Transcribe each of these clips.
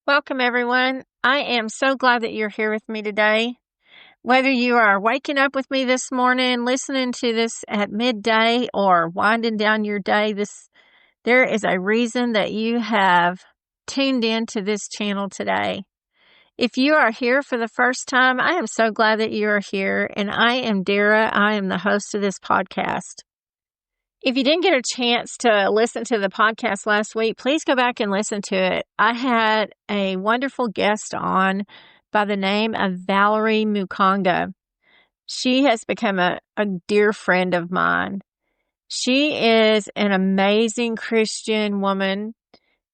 Welcome, everyone. I am so glad that you're here with me today. Whether you are waking up with me this morning, listening to this at midday, or winding down your day, there is a reason that you have tuned into this channel today. If you are here for the first time, I am so glad that you are here, and I am Dara. I am the host of this podcast. If you didn't get a chance to listen to the podcast last week, please go back and listen to it. I had a wonderful guest on by the name of Valerie Mukanga. She has become a dear friend of mine. She is an amazing Christian woman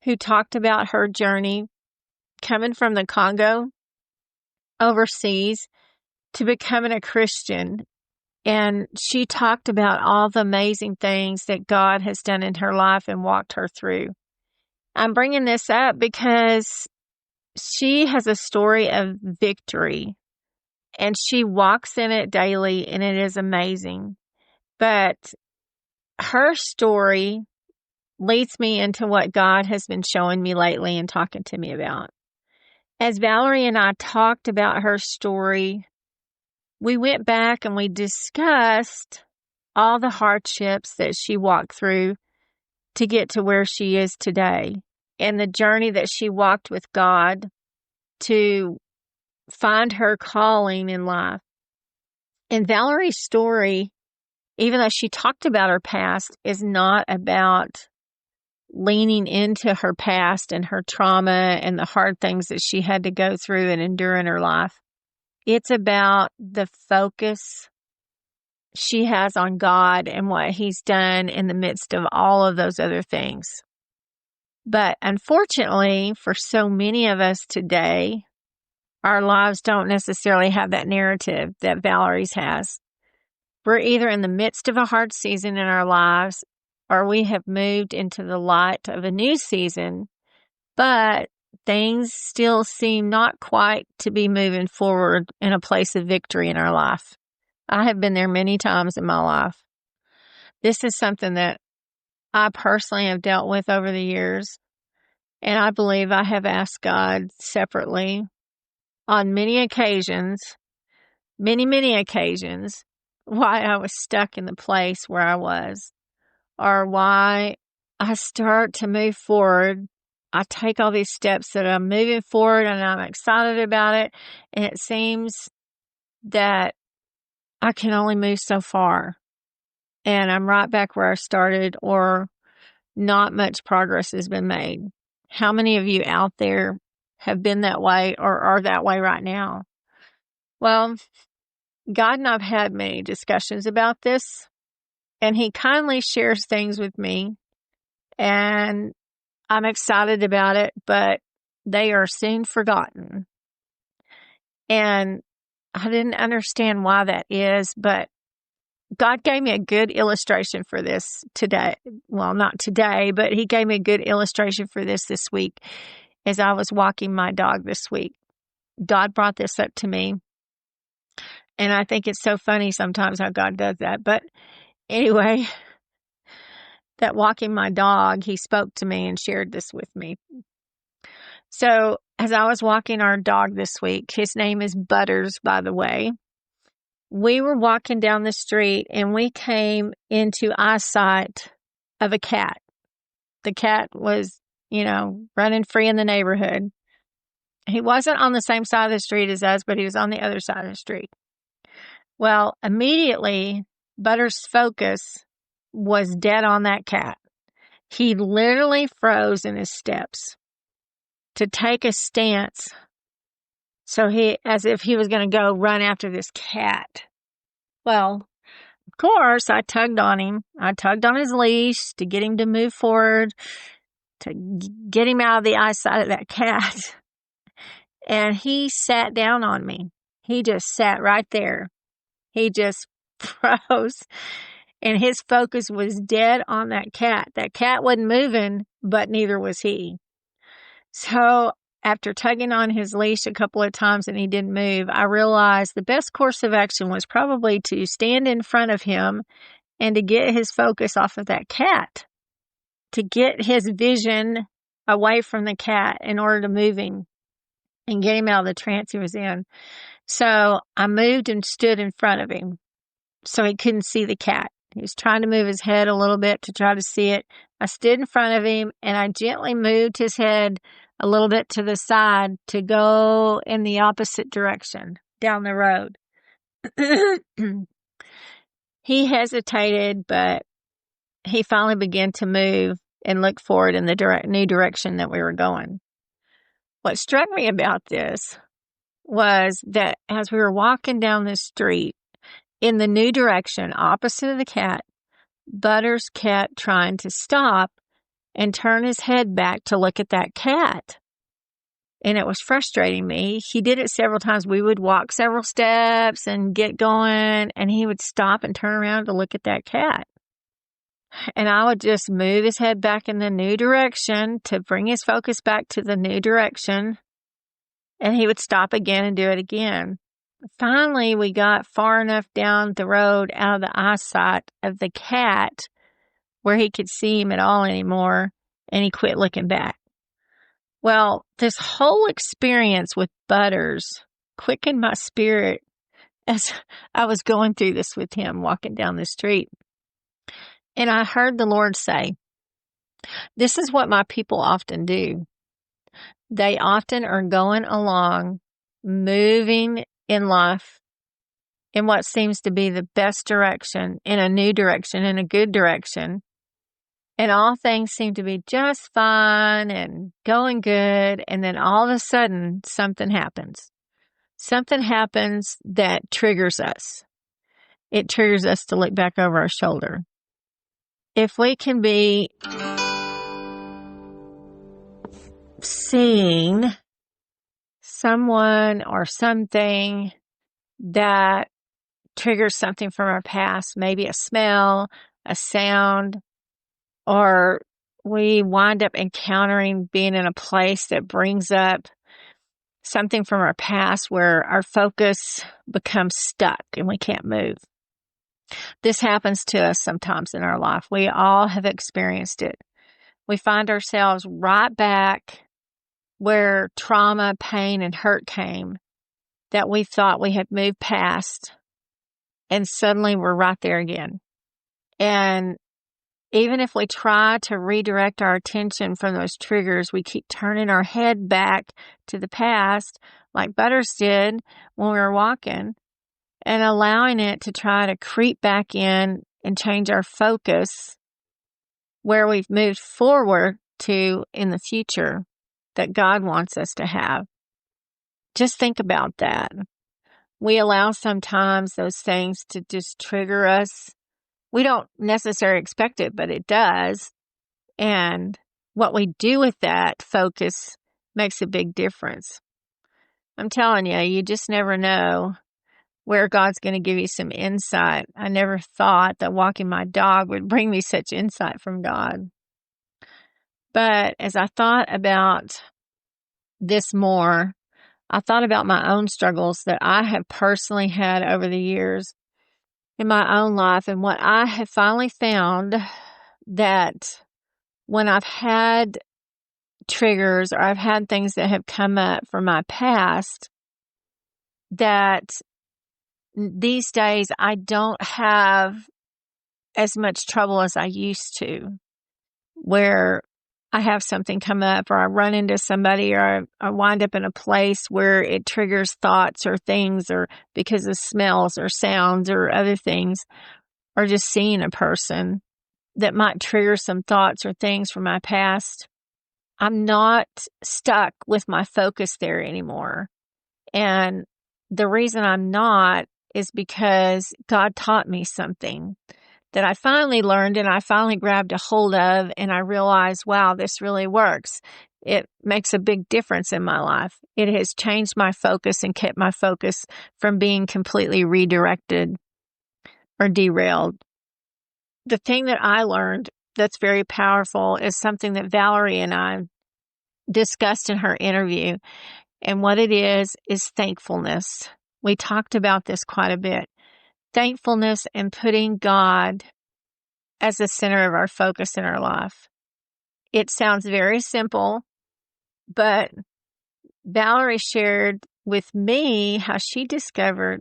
who talked about her journey coming from the Congo overseas to becoming a Christian. And she talked about all the amazing things that God has done in her life and walked her through. I'm bringing this up because she has a story of victory and she walks in it daily, and it is amazing. But her story leads me into what God has been showing me lately and talking to me about. As Valerie and I talked about her story, we went back and we discussed all the hardships that she walked through to get to where she is today, and the journey that she walked with God to find her calling in life. And Valerie's story, even though she talked about her past, is not about leaning into her past and her trauma and the hard things that she had to go through and endure in her life. It's about the focus she has on God and what He's done in the midst of all of those other things. But unfortunately, for so many of us today, our lives don't necessarily have that narrative that Valerie's has. We're either in the midst of a hard season in our lives, or we have moved into the light of a new season, but things still seem not quite to be moving forward in a place of victory in our life. I have been there many times in my life. This is something that I personally have dealt with over the years, and I believe I have asked God separately on many occasions, many occasions, why I was stuck in the place where I was, or why I start to move forward. I take all these steps that I'm moving forward and I'm excited about it, and it seems that I can only move so far, and I'm right back where I started, or not much progress has been made. How many of you out there have been that way or are that way right now? Well, God and I've had many discussions about this, and He kindly shares things with me, and I'm excited about it, but they are soon forgotten. And I didn't understand why that is, but God gave me a good illustration for this today. Well, not today, but He gave me a good illustration for this week as I was walking my dog this week. God brought this up to me, and I think it's so funny sometimes how God does that. But anyway, that walking my dog, He spoke to me and shared this with me. So as I was walking our dog this week, his name is Butters, by the way, we were walking down the street and we came into eyesight of a cat. The cat was, running free in the neighborhood. He wasn't on the same side of the street as us, but he was on the other side of the street. Well, immediately, Butters' focus was dead on that cat. He literally froze in his steps to take a stance, as if he was going to go run after this cat. Well, of course, I tugged on him. I tugged on his leash to get him to move forward, to get him out of the eyesight of that cat. And he sat down on me. He just sat right there. He just froze. And his focus was dead on that cat. That cat wasn't moving, but neither was he. So after tugging on his leash a couple of times and he didn't move, I realized the best course of action was probably to stand in front of him and to get his focus off of that cat, to get his vision away from the cat in order to move him and get him out of the trance he was in. So I moved and stood in front of him so he couldn't see the cat. He was trying to move his head a little bit to try to see it. I stood in front of him and I gently moved his head a little bit to the side to go in the opposite direction down the road. He hesitated, but he finally began to move and look forward in the new direction that we were going. What struck me about this was that as we were walking down the street in the new direction, opposite of the cat, Butters kept trying to stop and turn his head back to look at that cat. And it was frustrating me. He did it several times. We would walk several steps and get going, and he would stop and turn around to look at that cat. And I would just move his head back in the new direction to bring his focus back to the new direction. And he would stop again and do it again. Finally, we got far enough down the road out of the eyesight of the cat where he could see him at all anymore, and he quit looking back. Well, this whole experience with Butters quickened my spirit as I was going through this with him, walking down the street. And I heard the Lord say, this is what my people often do. They often are going along, moving in life in what seems to be the best direction, in a new direction, in a good direction. And all things seem to be just fine and going good. And then all of a sudden, something happens. Something happens that triggers us. It triggers us to look back over our shoulder. If we can be seeing someone or something that triggers something from our past, maybe a smell, a sound, or we wind up encountering being in a place that brings up something from our past where our focus becomes stuck and we can't move. This happens to us sometimes in our life. We all have experienced it. We find ourselves right back where trauma, pain, and hurt came that we thought we had moved past, and suddenly we're right there again. And even if we try to redirect our attention from those triggers, we keep turning our head back to the past, like Butters did when we were walking, and allowing it to try to creep back in and change our focus where we've moved forward to in the future that God wants us to have. Just think about that. We allow sometimes those things to just trigger us. We don't necessarily expect it, but it does. And what we do with that focus makes a big difference. I'm telling you, you just never know where God's going to give you some insight. I never thought that walking my dog would bring me such insight from God. But as I thought about this more, I thought about my own struggles that I have personally had over the years in my own life, and what I have finally found that when I've had triggers or I've had things that have come up from my past, that these days I don't have as much trouble as I used to, where I have something come up or I run into somebody or I wind up in a place where it triggers thoughts or things, or because of smells or sounds or other things, or just seeing a person that might trigger some thoughts or things from my past. I'm not stuck with my focus there anymore. And the reason I'm not is because God taught me something that I finally learned and I finally grabbed a hold of, and I realized, wow, this really works. It makes a big difference in my life. It has changed my focus and kept my focus from being completely redirected or derailed. The thing that I learned that's very powerful is something that Valerie and I discussed in her interview. And what it is thankfulness. We talked about this quite a bit. Thankfulness and putting God as the center of our focus in our life. it sounds very simple, but Valerie shared with me how she discovered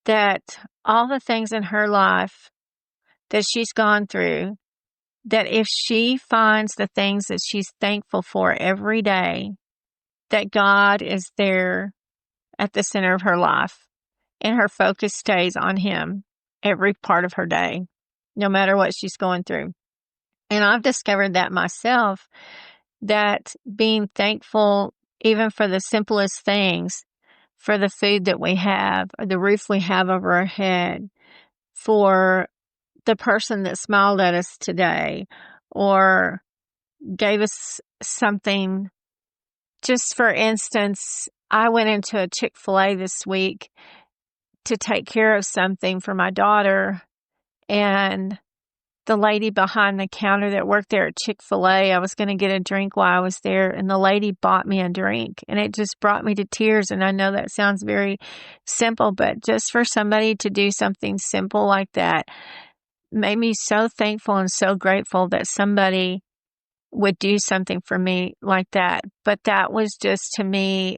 that all the things in her life that she's gone through, that if she finds the things that she's thankful for every day, that God is there at the center of her life and her focus stays on Him every part of her day, no matter what she's going through. And I've discovered that myself, that being thankful even for the simplest things, for the food that we have, or the roof we have over our head, for the person that smiled at us today, or gave us something. Just for instance, I went into a Chick-fil-A this week to take care of something for my daughter, and the lady behind the counter that worked there at Chick-fil-A, I was going to get a drink while I was there, and the lady bought me a drink, and it just brought me to tears. And I know that sounds very simple, but just for somebody to do something simple like that made me so thankful and so grateful that somebody would do something for me like that. But that was just, to me,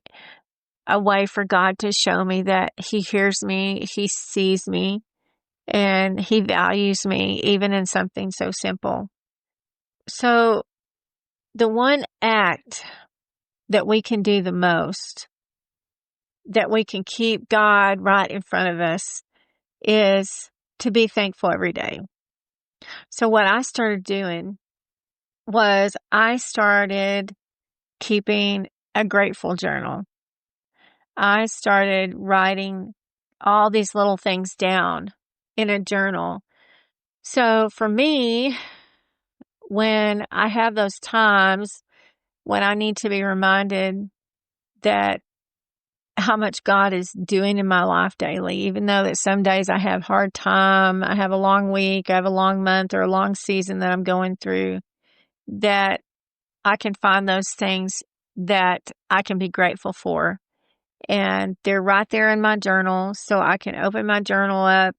a way for God to show me that He hears me, He sees me, and He values me, even in something so simple. So the one act that we can do the most, that we can keep God right in front of us, is to be thankful every day. So what I started doing was I started keeping a grateful journal. I started writing all these little things down in a journal. So for me, when I have those times when I need to be reminded that how much God is doing in my life daily, even though that some days I have hard time, I have a long week, I have a long month or a long season that I'm going through, that I can find those things that I can be grateful for. And they're right there in my journal, so I can open my journal up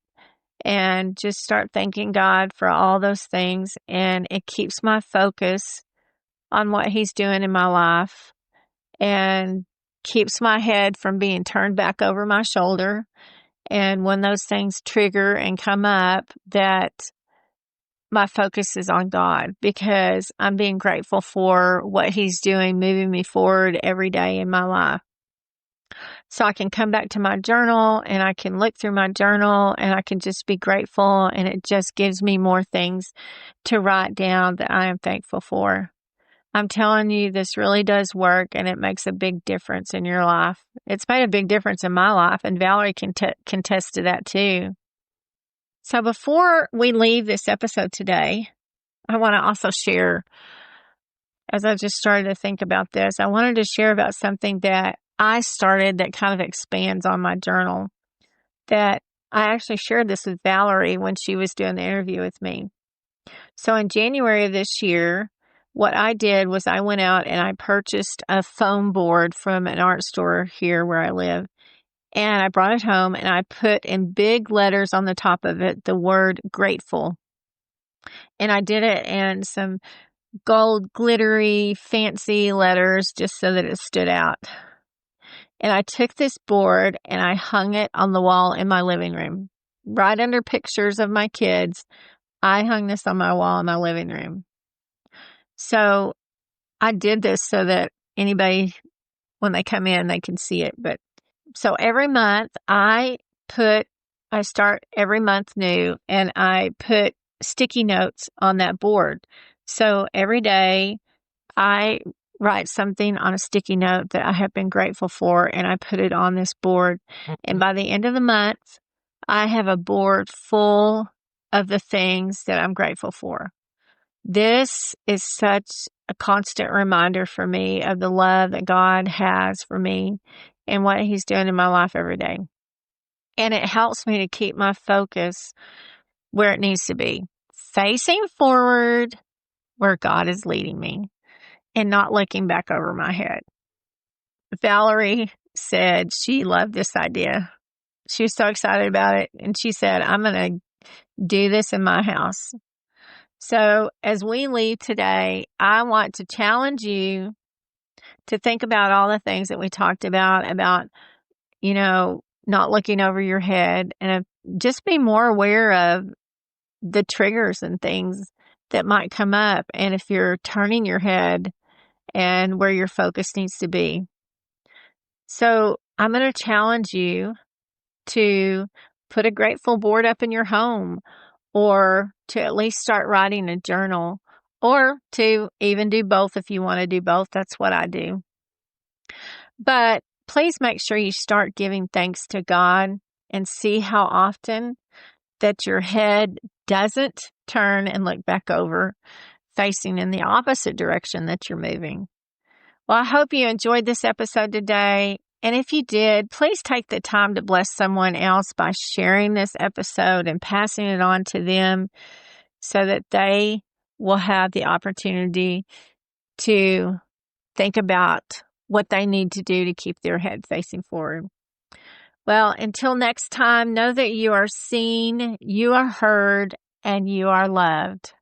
and just start thanking God for all those things. And it keeps my focus on what He's doing in my life and keeps my head from being turned back over my shoulder. And when those things trigger and come up, that my focus is on God, because I'm being grateful for what He's doing, moving me forward every day in my life. So I can come back to my journal and I can look through my journal and I can just be grateful, and it just gives me more things to write down that I am thankful for. I'm telling you, this really does work, and it makes a big difference in your life. It's made a big difference in my life, and Valerie can attest to that too. So before we leave this episode today, I want to also share, as I just started to think about this, I wanted to share about something that I started that kind of expands on my journal. That I actually shared this with Valerie when she was doing the interview with me. So in January of this year, what I did was I went out and I purchased a foam board from an art store here where I live. And I brought it home and I put in big letters on the top of it the word grateful. And I did it in some gold glittery fancy letters just so that it stood out. And I took this board and I hung it on the wall in my living room, right under pictures of my kids. I hung this on my wall in my living room. So I did this so that anybody, when they come in, they can see it. But so every month I start every month new, and I put sticky notes on that board. So every day I write something on a sticky note that I have been grateful for, and I put it on this board. And by the end of the month, I have a board full of the things that I'm grateful for. This is such a constant reminder for me of the love that God has for me and what He's doing in my life every day. And it helps me to keep my focus where it needs to be, facing forward where God is leading me and not looking back over my head. Valerie said she loved this idea. She was so excited about it. And she said, I'm going to do this in my house. So as we leave today, I want to challenge you to think about all the things that we talked about, not looking over your head, and just be more aware of the triggers and things that might come up. And if you're turning your head and where your focus needs to be. So I'm going to challenge you to put a grateful board up in your home, or to at least start writing a journal, or to even do both if you want to do both. That's what I do. But please make sure you start giving thanks to God and see how often that your head doesn't turn and look back over, facing in the opposite direction that you're moving. Well, I hope you enjoyed this episode today. And if you did, please take the time to bless someone else by sharing this episode and passing it on to them so that they will have the opportunity to think about what they need to do to keep their head facing forward. Well, until next time, know that you are seen, you are heard, and you are loved.